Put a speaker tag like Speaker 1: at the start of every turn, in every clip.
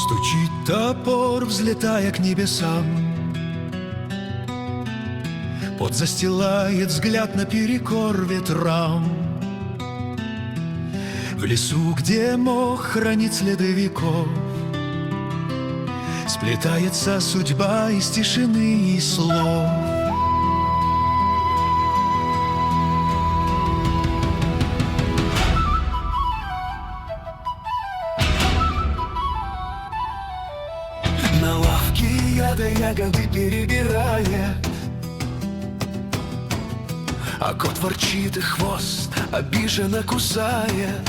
Speaker 1: Стучит топор, взлетая к небесам. Пот застилает взгляд наперекор ветрам. В лесу, где мох хранит следы веков, сплетается судьба из тишины и слов. На лавке ягоды перебирает, а кот ворчит и хвост обиженно кусает.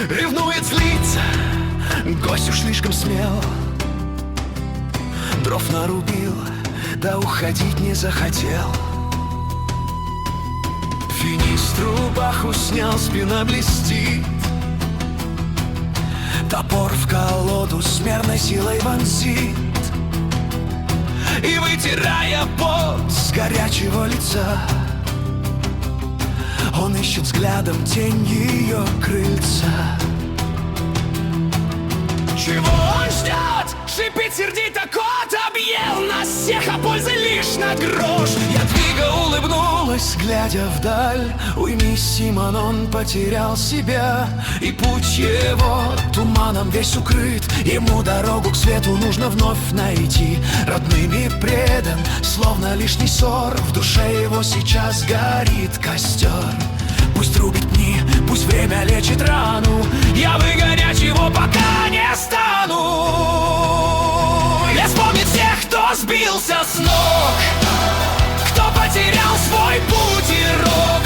Speaker 1: Ревнует, злится, гость уж слишком смел. Дров нарубил, да уходить не захотел. Финист рубаху снял, спина блестит. Топор в колоду с мерной силой вонзит. И вытирая пот с горячего лица, он ищет взглядом тень ее крыльца. Чего он ждет? Шипит сердито кот, объел нас всех, а пользы лишь на грош. Ядвига улыбнулась, глядя вдаль. Уймись, Симон, он потерял себя, и путь его туманом весь укрыт. Ему дорогу к свету нужно вновь найти. Родными предан, словно лишний ссор. В душе его сейчас горит костер. Пусть рубит пни, пусть время лечит рану. Я выгонять его пока не стану. Я вспомнит всех, кто сбился с ног, кто потерял свой путь и рок.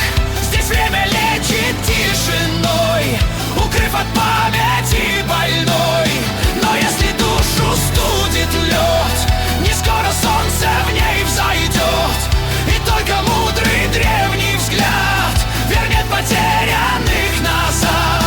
Speaker 1: Здесь время лечит тишиной, укрыв от памяти больной. Но если душу студит лед, не скоро солнце в ней взойдет. И только мудрый древний взгляд вернет потерянных назад.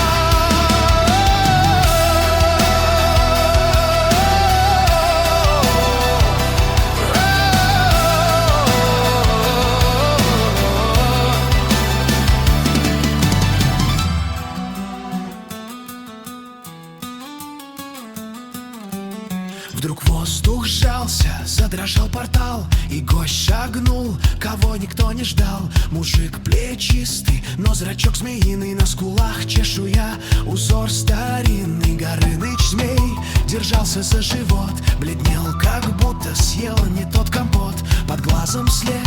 Speaker 1: Вдруг воздух сжался, задрожал портал, и гость шагнул, кого никто не ждал. Мужик плечистый, но зрачок змеиный, на скулах чешуя, узор старинный. Горыныч змей держался за живот, бледнел, как будто съел не тот компот. Под глазом след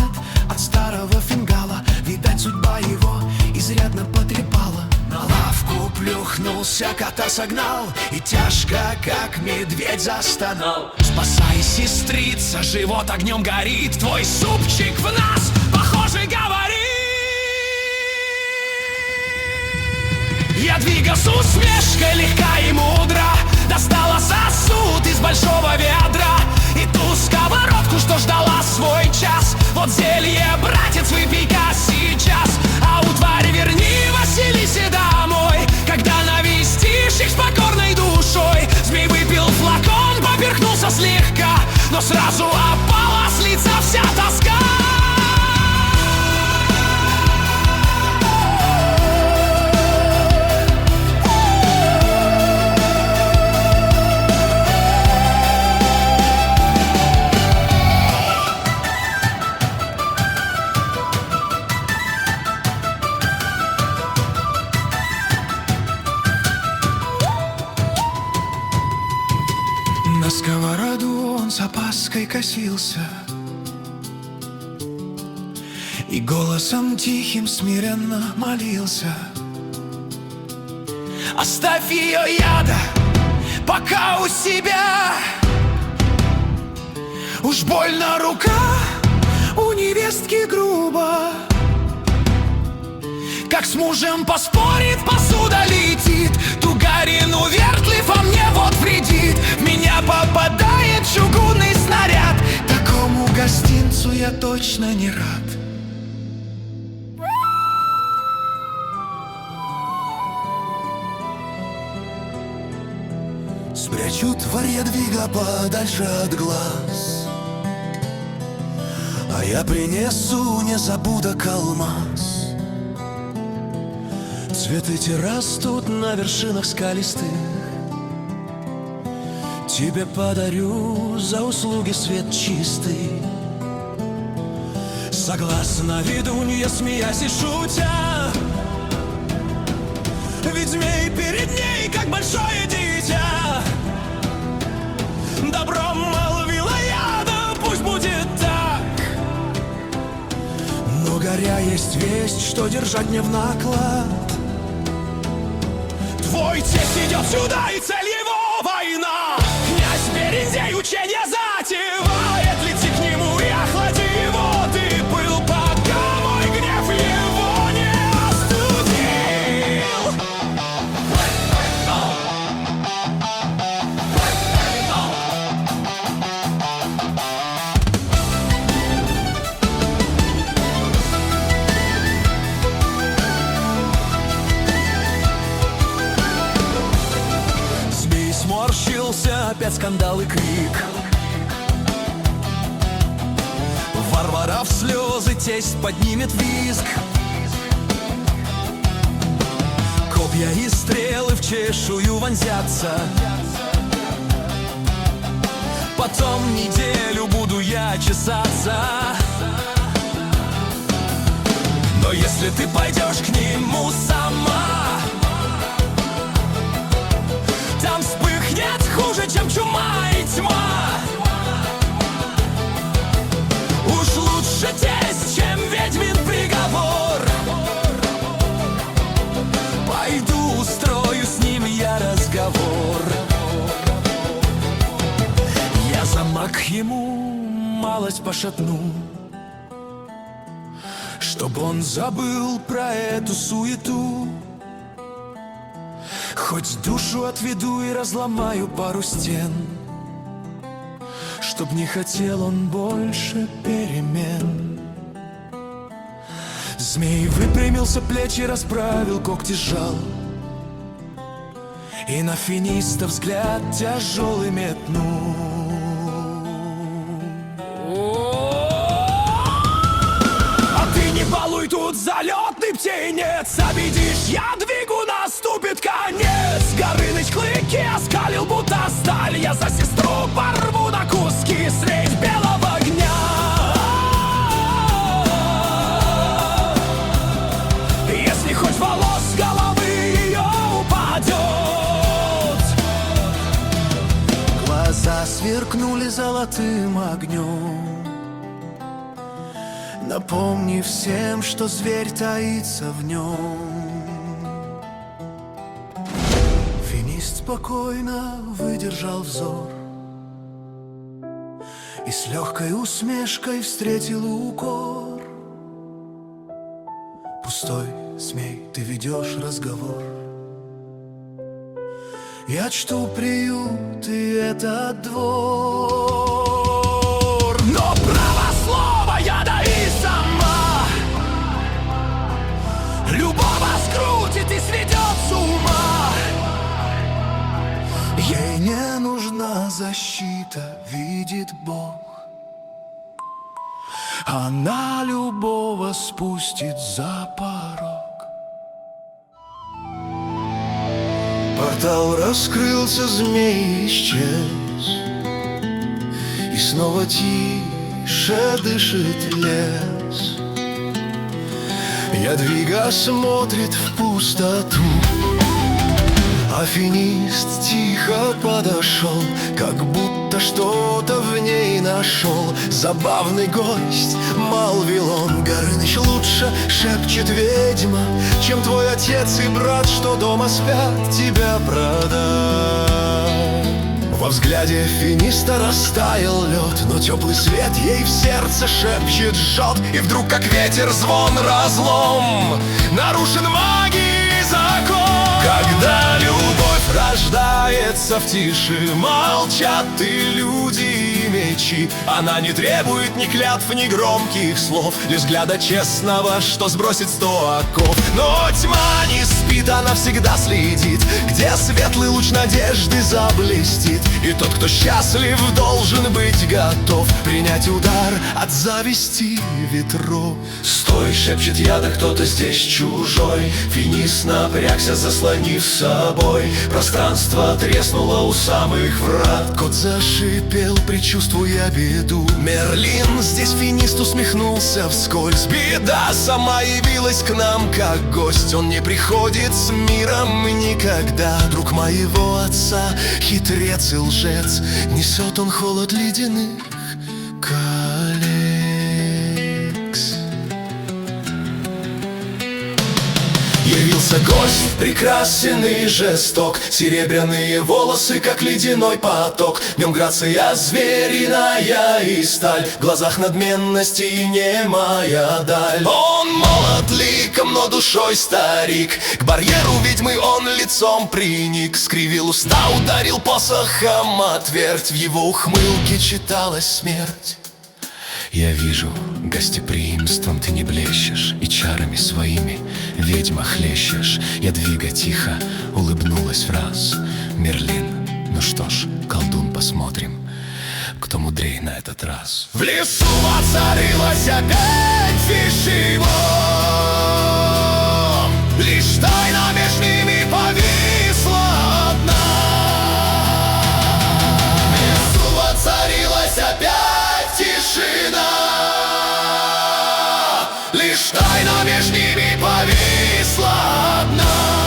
Speaker 1: от старого фингала, видать, судьба его изрядно потрепала. На лавку плюхнулся, кота согнал, и тяжко, как медведь, застонал. Спасай, сестрица, живот огнем горит, твой супчик в нас, похоже, говорит. Ядвига с усмешкой легка и мудра достала сосуд из большого ведра и ту сковородку, что ждала свой час. Вот зелье, братец, выпей-ка сейчас, а у твари верни Василисе домой. Когда навестишь их с покорной душой, змей выпил флакон, поперхнулся слегка, но сразу опала с лица вся тоска. На сковороду он с опаской косился и голосом тихим смиренно молился. Оставь ее, яда, пока у себя. Уж больно рука у невестки грубо. Как с мужем поспорит, посуда летит. Тугарин увертлив, а мне вот вредит. В меня попадает чугунный снаряд. Такому гостинцу я точно не рад. Спрячу тварь Ядвига подальше от глаз, а я принесу незабудок алмаз. Цветы те растут на вершинах скалистых, тебе подарю за услуги свет чистый. Согласна ведунья, смеясь и шутя, ведь змей перед ней, как большое дитя. Добром молвила я, да пусть будет так. Но горя есть весть, что держать мне в наклад. Твой тесть идет сюда, и цель его война. Князь Берендей учения затевает. Лети к нему и охлади его. Ты был, пока мой гнев его не остудил. Змей сморщился, опять скандал и крик. Варвара в слезы, тесть поднимет визг. Копья и стрелы в чешую вонзятся. Потом неделю буду я чесаться. Но если ты пойдешь к нему сама, там вспыхнет хуже, чем чума и тьма. Уж лучше тесть, чем ведьмин приговор. Пойду устрою с ним я разговор. Я замок ему малость пошепну, чтоб он забыл про эту суету. Хоть душу отведу и разломаю пару стен, чтоб не хотел он больше перемен. Змей выпрямился, плечи расправил, когти сжал, и на финиста взгляд тяжелый метнул. А ты не балуй, тут залетный птенец. Обидишь, я двигу, наступит конец. Горыныч клыки оскалил, будто сталь. Я за сестру порву на куски средь белого огня. Если хоть волос с головы ее упадет. Глаза сверкнули золотым огнем, напомни всем, что зверь таится в нем. Финист спокойно выдержал взор и с легкой усмешкой встретил укор. Пустой, змей, ты ведешь разговор. Я чту приют и этот двор, но право слова я даю сама. Любого скрутит и сведет с ума. Ей не нужна защита, видит Бог. Она любого спустит за порог. Портал раскрылся, змей исчез, и снова тише дышит лес. Ядвига смотрит в пустоту, а финист тихо подошел, как будто что-то в ней нашел. Забавный гость, молвил он, Горыныч лучше, шепчет ведьма, чем твой отец и брат, что дома спят, тебя продать. Во взгляде финиста растаял лед, но теплый свет ей в сердце шепчет, жжет. И вдруг, как ветер, звон, разлом, нарушен магией закон. Когда любовь рождается в тиши, молчат и люди, и мечи. Она не требует ни клятв, ни громких слов, лишь взгляда честного, что сбросит 100 оков. Но тьма не спит, спит, она всегда следит, где светлый луч надежды заблестит. И тот, кто счастлив, должен быть готов принять удар от зависти ветров. Стой, шепчет я, да кто-то здесь чужой. Финист напрягся, заслонив собой. Пространство треснуло у самых врат. Кот зашипел, предчувствуя беду. Мерлин, здесь финист усмехнулся вскользь. Беда сама явилась к нам как гость. Он не приходит с миром никогда. Друг моего отца, хитрец и лжец, несет он холод ледяных коллекс. Явился гость, прекрасен и жесток. Серебряные волосы, как ледяной поток. В нем грация звериная и сталь. В глазах надменности и немая даль. Он молод ликом, но душой старик. К барьеру ведьмы он лицом приник. Скривил уста, ударил посохом о твердь. В его ухмылке читалась смерть. Я вижу, гостеприимством ты не блещешь, и чарами своими ведьма хлещешь. Ядвига тихо улыбнулась в раз. Мерлин, ну что ж, колдун, посмотрим, кто мудрей на этот раз. В лесу воцарилась опять фишиво. Лишь тайна между ними повисла одна. В лесу воцарилась опять тишина. Лишь тайна между ними повисла одна.